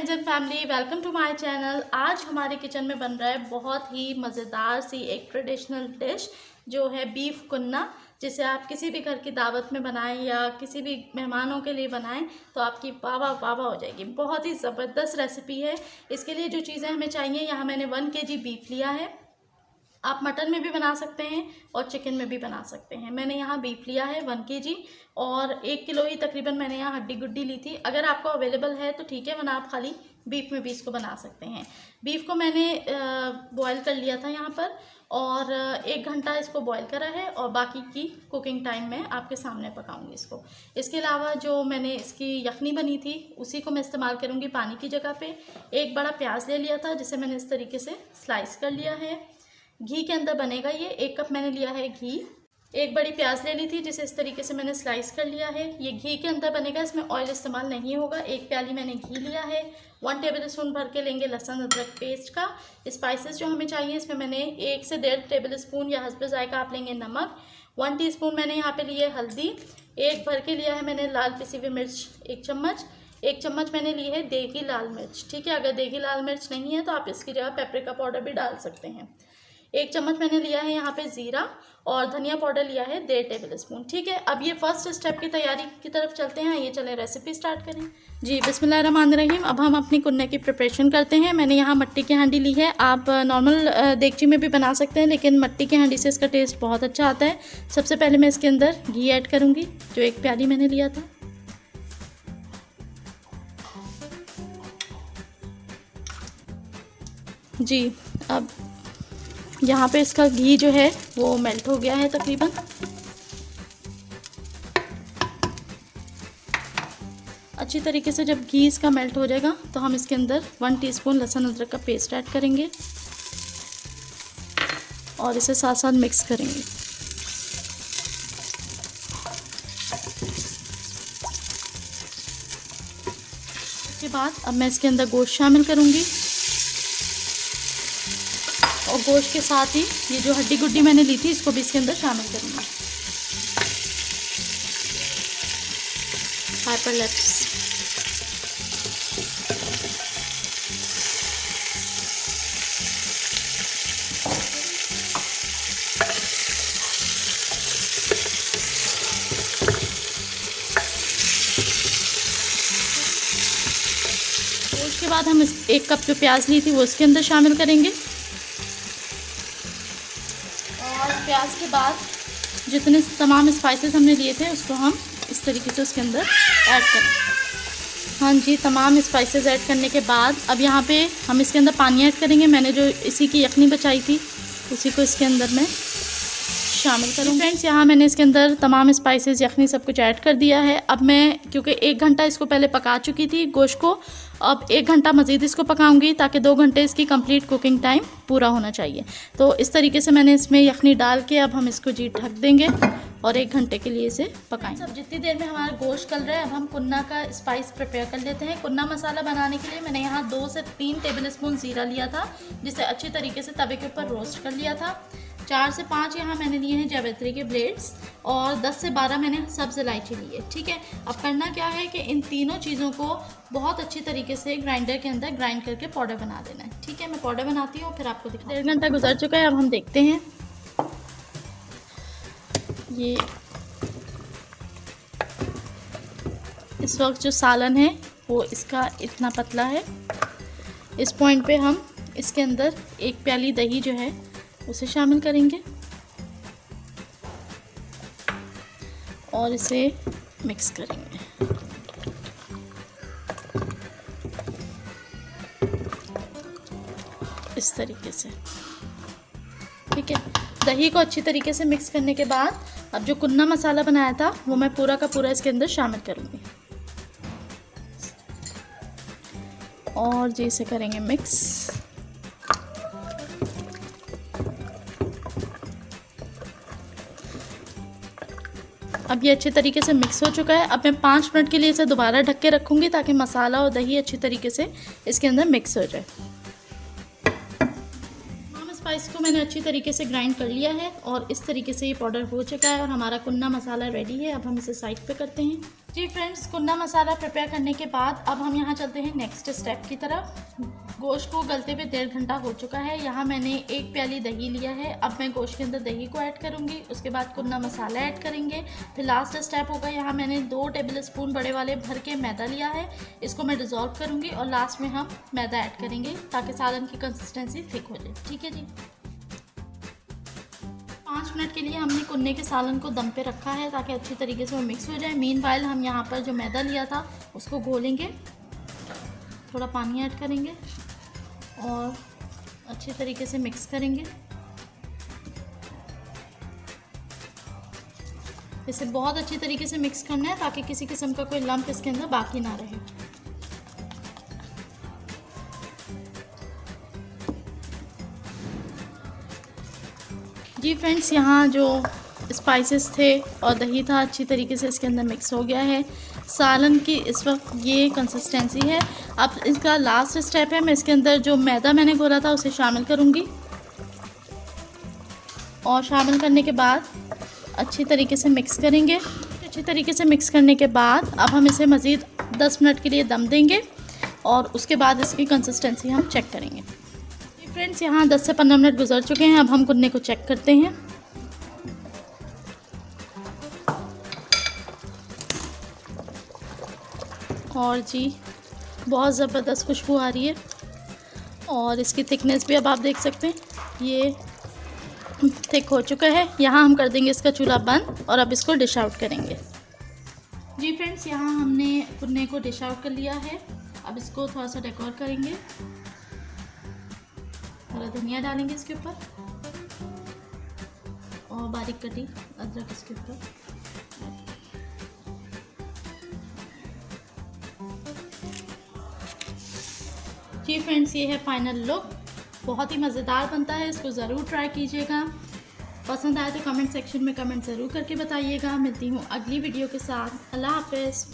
Friends and family, welcome to my channel. आज हमारे kitchen में बन रहा है बहुत ही मज़ेदार सी एक ट्रेडिशनल डिश जो है बीफ कुन्ना, जिसे आप किसी भी घर की दावत में बनाएं या किसी भी मेहमानों के लिए बनाएं तो आपकी वाह वाह हो जाएगी। बहुत ही ज़बरदस्त रेसिपी है। इसके लिए जो चीज़ें हमें चाहिए, यहाँ मैंने 1 kg बीफ लिया है। आप मटन में भी बना सकते हैं और चिकन में भी बना सकते हैं। मैंने यहाँ बीफ लिया है 1 kg और 1 किलो ही तकरीबन मैंने यहाँ हड्डी गुड्डी ली थी। अगर आपको अवेलेबल है तो ठीक है, वरना आप खाली बीफ में भी इसको बना सकते हैं। बीफ को मैंने बॉयल कर लिया था यहाँ पर और 1 घंटा इसको बॉयल करा है और बाकी की कुकिंग टाइम में आपके सामने पकाऊंगी इसको। इसके अलावा जो मैंने इसकी यखनी बनी थी उसी को मैं इस्तेमाल करूँगी पानी की जगह पे। एक बड़ा प्याज ले लिया था जिसे मैंने इस तरीके से स्लाइस कर लिया है। घी के अंदर बनेगा ये। 1 कप मैंने लिया है घी। एक बड़ी प्याज ले ली थी जिसे इस तरीके से मैंने स्लाइस कर लिया है। ये घी के अंदर बनेगा, इसमें ऑयल इस्तेमाल नहीं होगा। 1 प्याली मैंने घी लिया है। 1 टेबल स्पून भर के लेंगे लहसुन अदरक पेस्ट का। स्पाइसेस जो हमें चाहिए, इसमें मैंने 1 से 1.5 टेबल स्पून या हस्ब जायका आप लेंगे नमक। 1 टीस्पून मैंने यहाँ पे लिए हल्दी। 1 भर के लिया है मैंने लाल पिसी हुई मिर्च 1 चम्मच। 1 चम्मच मैंने ली है देगी लाल मिर्च। ठीक है, अगर देगी लाल मिर्च नहीं है तो आप इसकी जगह पेपरिका पाउडर भी डाल सकते हैं। 1 चम्मच मैंने लिया है यहाँ पे ज़ीरा और धनिया पाउडर लिया है 1.5 टेबल स्पून। ठीक है, अब ये फर्स्ट स्टेप की तैयारी की तरफ चलते हैं। ये चलें रेसिपी स्टार्ट करें जी। बिस्मिल्लाहिर्रहमानिर्रहीम। अब हम अपनी कुन्ने की प्रिपरेशन करते हैं। मैंने यहाँ मट्टी की हांडी ली है। आप नॉर्मल देगची में भी बना सकते हैं, लेकिन मट्टी की हांडी से इसका टेस्ट बहुत अच्छा आता है। सबसे पहले मैं इसके अंदर घी ऐड करूँगी, जो 1 प्याली मैंने लिया था। जी, अब यहाँ पे इसका घी जो है वो मेल्ट हो गया है तकरीबन। अच्छी तरीके से जब घी इसका मेल्ट हो जाएगा तो हम इसके अंदर 1 टीस्पून लहसुन अदरक का पेस्ट ऐड करेंगे और इसे साथ साथ मिक्स करेंगे। इसके बाद अब मैं इसके अंदर गोश्त शामिल करूँगी और गोश्त के साथ ही ये जो हड्डी गुड्डी मैंने ली थी इसको भी इसके अंदर शामिल करूँगी। हाइपरलैप्स। उसके बाद हम इस 1 कप जो प्याज ली थी वो इसके अंदर शामिल करेंगे और प्याज के बाद जितने तमाम स्पाइसेस हमने लिए थे उसको हम इस तरीके से उसके अंदर ऐड करें। हाँ जी, तमाम स्पाइसेस ऐड करने के बाद अब यहाँ पे हम इसके अंदर पानी ऐड करेंगे। मैंने जो इसी की यखनी बचाई थी उसी को इसके अंदर मैं शामिल करूँगी। फ्रेंड्स, यहाँ मैंने इसके अंदर तमाम स्पाइसेस यखनी सब कुछ ऐड कर दिया है। अब मैं क्योंकि 1 घंटा इसको पहले पका चुकी थी गोश्त को, अब 1 घंटा मज़ीद इसको पकाऊंगी ताकि 2 घंटे इसकी कंप्लीट कुकिंग टाइम पूरा होना चाहिए। तो इस तरीके से मैंने इसमें यखनी डाल के अब हम इसको जी ढक देंगे और 1 घंटे के लिए इसे पकाएंगे। अब जितनी देर में हमारा गोश्त गल रहा है, अब हम कुन्ना का स्पाइस प्रिपेयर कर लेते हैं। कुन्ना मसाला बनाने के लिए मैंने यहाँ 2 से 3 टेबल स्पून ज़ीरा लिया था, जिसे अच्छी तरीके से तवे के ऊपर रोस्ट कर लिया था। 4 से 5 यहाँ मैंने लिए हैं जावित्री के ब्लेड्स और 10 से 12 मैंने सब्ज़ इलायची ली है। ठीक है, अब करना क्या है कि इन तीनों चीज़ों को बहुत अच्छी तरीके से ग्राइंडर के अंदर ग्राइंड करके पाउडर बना देना है। ठीक है, मैं पाउडर बनाती हूँ फिर आपको दिखा। 1.5 घंटा गुजर चुका है, अब हम देखते हैं। ये इस वक्त जो सालन है वो इसका इतना पतला है। इस पॉइंट पे हम इसके अंदर 1 प्याली दही जो है उसे शामिल करेंगे और इसे मिक्स करेंगे। इस तरीके से। ठीक है, दही को अच्छी तरीके से मिक्स करने के बाद अब जो कुन्ना मसाला बनाया था वो मैं पूरा का पूरा इसके अंदर शामिल करूँगी और जी इसे करेंगे मिक्स। अब ये अच्छे तरीके से मिक्स हो चुका है। अब मैं 5 मिनट के लिए इसे दोबारा ढक के रखूँगी ताकि मसाला और दही अच्छी तरीके से इसके अंदर मिक्स हो जाए। स्पाइस को मैंने अच्छी तरीके से ग्राइंड कर लिया है और इस तरीके से ये पाउडर हो चुका है और हमारा कुन्ना मसाला रेडी है। अब हम इसे साइड पे करते हैं। जी फ्रेंड्स, कुन्ना मसाला प्रिपेयर करने के बाद अब हम यहाँ चलते हैं नेक्स्ट स्टेप की तरफ। गोश्त को गलते हुए 1.5 घंटा हो चुका है। यहाँ मैंने 1 प्याली दही लिया है। अब मैं गोश्त के अंदर दही को ऐड करूँगी, उसके बाद कुन्ना मसाला ऐड करेंगे। फिर लास्ट स्टेप होगा, यहाँ मैंने 2 टेबल स्पून बड़े वाले भर के मैदा लिया है, इसको मैं डिज़ोल्व करूँगी और लास्ट में हम मैदा ऐड करेंगे ताकि सालन की कंसिस्टेंसी थिक हो जाए। ठीक है जी। 5 मिनट के लिए हमने कुन्ने के सालन को दम पे रखा है ताकि अच्छी तरीके से वो मिक्स हो जाए। मीनवाइल हम यहाँ पर जो मैदा लिया था उसको घोलेंगे, थोड़ा पानी ऐड करेंगे और अच्छी तरीके से मिक्स करेंगे। इसे बहुत अच्छी तरीके से मिक्स करना है ताकि किसी किस्म का कोई लम्प इसके अंदर बाकी ना रहे। जी फ्रेंड्स, यहाँ जो स्पाइसेस थे और दही था अच्छी तरीके से इसके अंदर मिक्स हो गया है। सालन की इस वक्त ये कंसिस्टेंसी है। अब इसका लास्ट स्टेप है, मैं इसके अंदर जो मैदा मैंने घोला था उसे शामिल करूँगी और शामिल करने के बाद अच्छी तरीके से मिक्स करेंगे। अच्छी तरीके से मिक्स करने के बाद अब हम इसे मज़ीद 10 मिनट के लिए दम देंगे और उसके बाद इसकी कंसिस्टेंसी हम चेक करेंगे। फ्रेंड्स, यहाँ 10 से 15 मिनट गुजर चुके हैं। अब हम कुन्ने को चेक करते हैं। और जी बहुत ज़बरदस्त खुशबू आ रही है और इसकी थिकनेस भी अब आप देख सकते हैं, ये थिक हो चुका है। यहाँ हम कर देंगे इसका चूल्हा बंद और अब इसको डिश आउट करेंगे। जी फ्रेंड्स, यहाँ हमने कुन्ने को डिश आउट कर लिया है। अब इसको थोड़ा सा डेकोर करेंगे, थोड़ा धनिया डालेंगे इसके ऊपर और बारीक कटी अदरक इसके ऊपर। जी फ्रेंड्स, ये है फाइनल लुक। बहुत ही मज़ेदार बनता है, इसको ज़रूर ट्राई कीजिएगा। पसंद आए तो कमेंट सेक्शन में कमेंट ज़रूर करके बताइएगा। मिलती हूँ अगली वीडियो के साथ। अल्लाह हाफ़िज़।